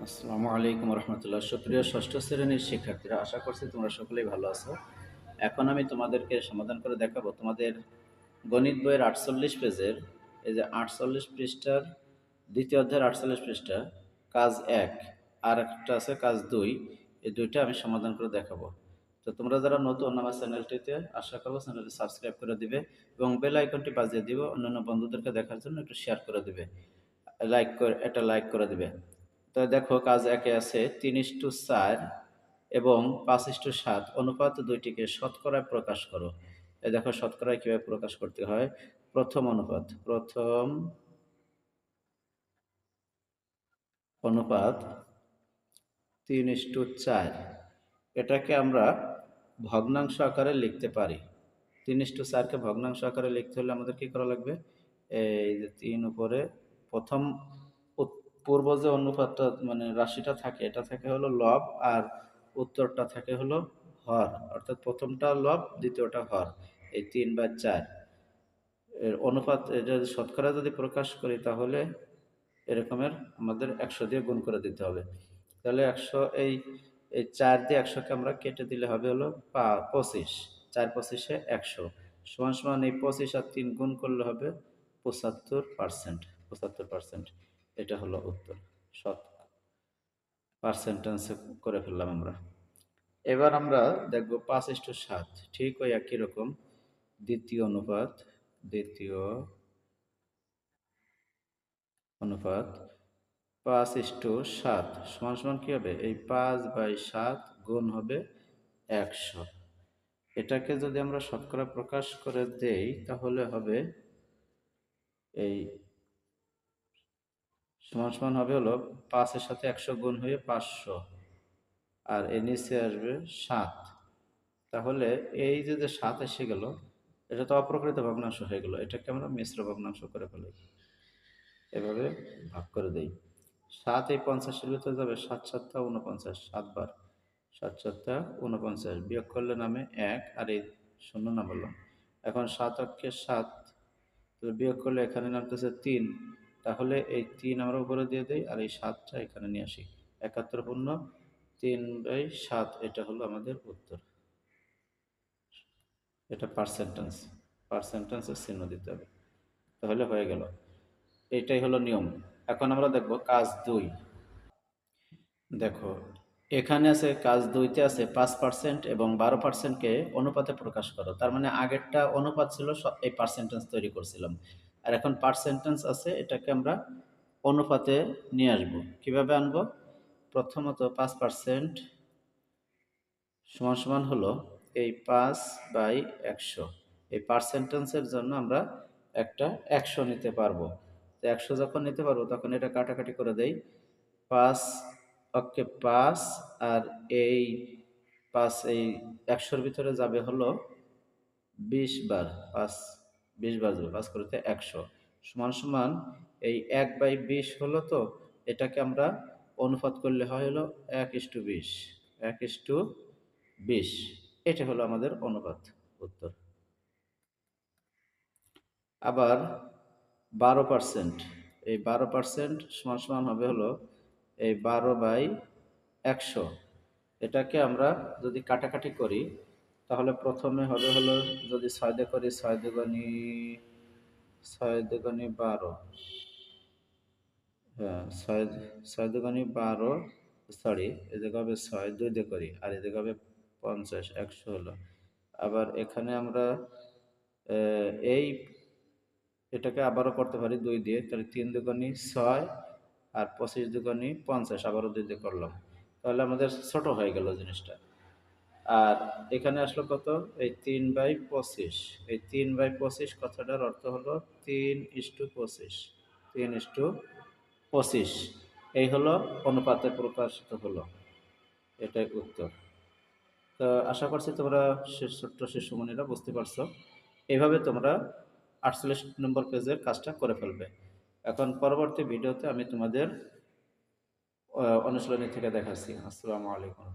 আসসালামু আলাইকুম রহমতুল্লাহ। সুপ্রিয় ষষ্ঠ শ্রেণীর শিক্ষার্থীরা, আশা করছি তোমরা সকলেই ভালো আছো। এখন আমি তোমাদেরকে সমাধান করে দেখাবো তোমাদের গণিত বইয়ের 48 পেজের এই যে 48 পৃষ্ঠার দ্বিতীয় অধ্যায়ের 48 পৃষ্ঠা কাজ 1 আর একটা আছে কাজ 2। এই দুইটা আমি সমাধান করে দেখাবো। তো তোমরা যারা নতুন আমার চ্যানেলটিতে, আশা করবো চ্যানেলটি সাবস্ক্রাইব করে দিবে এবং বেল আইকনটি বাজিয়ে দিবে। অন্যান্য বন্ধুদেরকে দেখার জন্য একটু শেয়ার করে দিবে, লাইক করে দিবে। তো দেখো কাজ একে আছে 3:4 এবং 5:7 অনুপাত দুইটিকে শতকরায় প্রকাশ করো। এই দেখো শতকরায় কিভাবে প্রকাশ করতে হয়। প্রথম অনুপাত 3:4, এটাকে আমরা ভগ্নাংশ আকারে লিখতে পারি। 3:4কে ভগ্নাংশ আকারে লিখতে হলে আমাদের কি করা লাগবে? এই যে 3 উপরে প্রথম পূর্ব যে অনুপাতটা মানে রাশিটা থাকে, এটা থাকে হলো লব, আর উত্তরটা থাকে হলো হর। অর্থাৎ প্রথমটা লব, দ্বিতীয়টা হর। এই 3/4 এর অনুপাত, এটা শতকরা যদি প্রকাশ করি তাহলে এরকমের আমাদের 100 দিয়ে গুণ করে দিতে হবে। তাহলে 100, এই এই 4 দিয়ে 100কে আমরা কেটে দিলে হবে হলো 25। 4 25-এ 100 সমান সমান এই 25 আর 3 গুণ করলে হবে 75%। 75%, এটা হলো উত্তর। শত পার্সেন্টেন্সে করে ফেললাম আমরা। এবার আমরা দেখব 5:7, ঠিক ওই একই রকম দ্বিতীয় অনুপাত 5:7 সমান সমান কি হবে? এই 5/7 গুণ হবে 100। এটাকে যদি আমরা শতকরা প্রকাশ করে দেই তাহলে হবে এই সমান সমান হবে হলো 5-এর সাথে 100 গুণ হয়ে 500, আর এর নিচে আসবে 7। তাহলে এই যে 7 এসে গেল, এটা তো অপ্রকৃত ভগ্নাংশ হয়ে গেল। এটাকে আমরা মিশ্র ভগ্নাংশ করে ফেলি। এভাবে ভাগ করে দেই। 7 এই 50-এর ভিতরে যাবে, 7-7 49, 7 বার 7-7 49, বিয়োগ করলে নামে 1, আর এই শূন্য না বললাম। এখন 7 অক্ষে 7, বিয়োগ করলে এখানে নামতেছে 3। তাহলে এই 3 আমরা উপরে দিয়ে দিই, আর এই 7টা এখানে নিয়ে আসি। 71 পূর্ণ 3/7, এটা হলো আমাদের উত্তর। এটা পার্সেন্টেন্সের চিহ্ন দিতে হবে, তাহলে হয়ে গেল। এইটাই হলো নিয়ম। এখন আমরা দেখব কাজ 2। দেখো এখানে আছে কাজ 2তে আছে 5% এবং 12%কে অনুপাতে প্রকাশ করো। তার মানে আগেরটা অনুপাত ছিল, এই পার্সেন্টেন্স তৈরি করছিলাম। আর এখন পার্সেন্টেন্স আছে, এটাকে আমরা অনুপাতে নিয়ে আসব। কিভাবে আনবো? প্রথমত 5% সমান সমান হলো এই 5/100। এই পার্সেন্টেন্সের জন্য আমরা একটা 100 নিতে পারবো। তো 100 যখন নিতে পারবো তখন এটা কাটাকাটি করে দেই। 5 অক্ষে 5, আর এই 5 এই 100-র ভিতরে যাবে হলো 20 বার। 5 20 বার যাবে, 5 করতে 100 সমান সমান এই 1/20 হলো। তো এটাকে আমরা অনুপাত করলে হয় হলো 1:20। 1:20, এটা হলো আমাদের অনুপাত, উত্তর। আবার 12%, এই 12% সমান সমান হবে হলো এই 12/100। এটাকে আমরা যদি কাটাকাটি করি তাহলে প্রথমে হবে হলো, যদি 6 দিয়ে করি, 6 দুগুণী 12। হ্যাঁ, 6 দুগুণী 12, সরি, এদিকে হবে 6, 2 দিয়ে করি, আর এদিকে হবে 50, 100 হলো। আবার এখানে আমরা এই এটাকে আবারও করতে পারি 2 দিয়ে, তাহলে 3 দুগুণী 6, আর 25 দুগুণী 50, আবারও 2 দিয়ে করলাম। তাহলে আমাদের ছোট হয়ে গেল জিনিসটা। আর এখানে আসলো কত? এই 3/25। এই 3/25 কথাটার অর্থ হলো 3:25। 3:25, এই হলো অনুপাতে প্রকাশিত হলো। এটাই উত্তর। তো আশা করছি তোমরা ছোট্ট শিশুমণিরা বুঝতে পারছো। এইভাবে তোমরা 48 নম্বর পেজের কাজটা করে ফেলবে। এখন পরবর্তী ভিডিওতে আমি তোমাদের অনুশীলনী থেকে দেখাচ্ছি। আসসালামু আলাইকুম।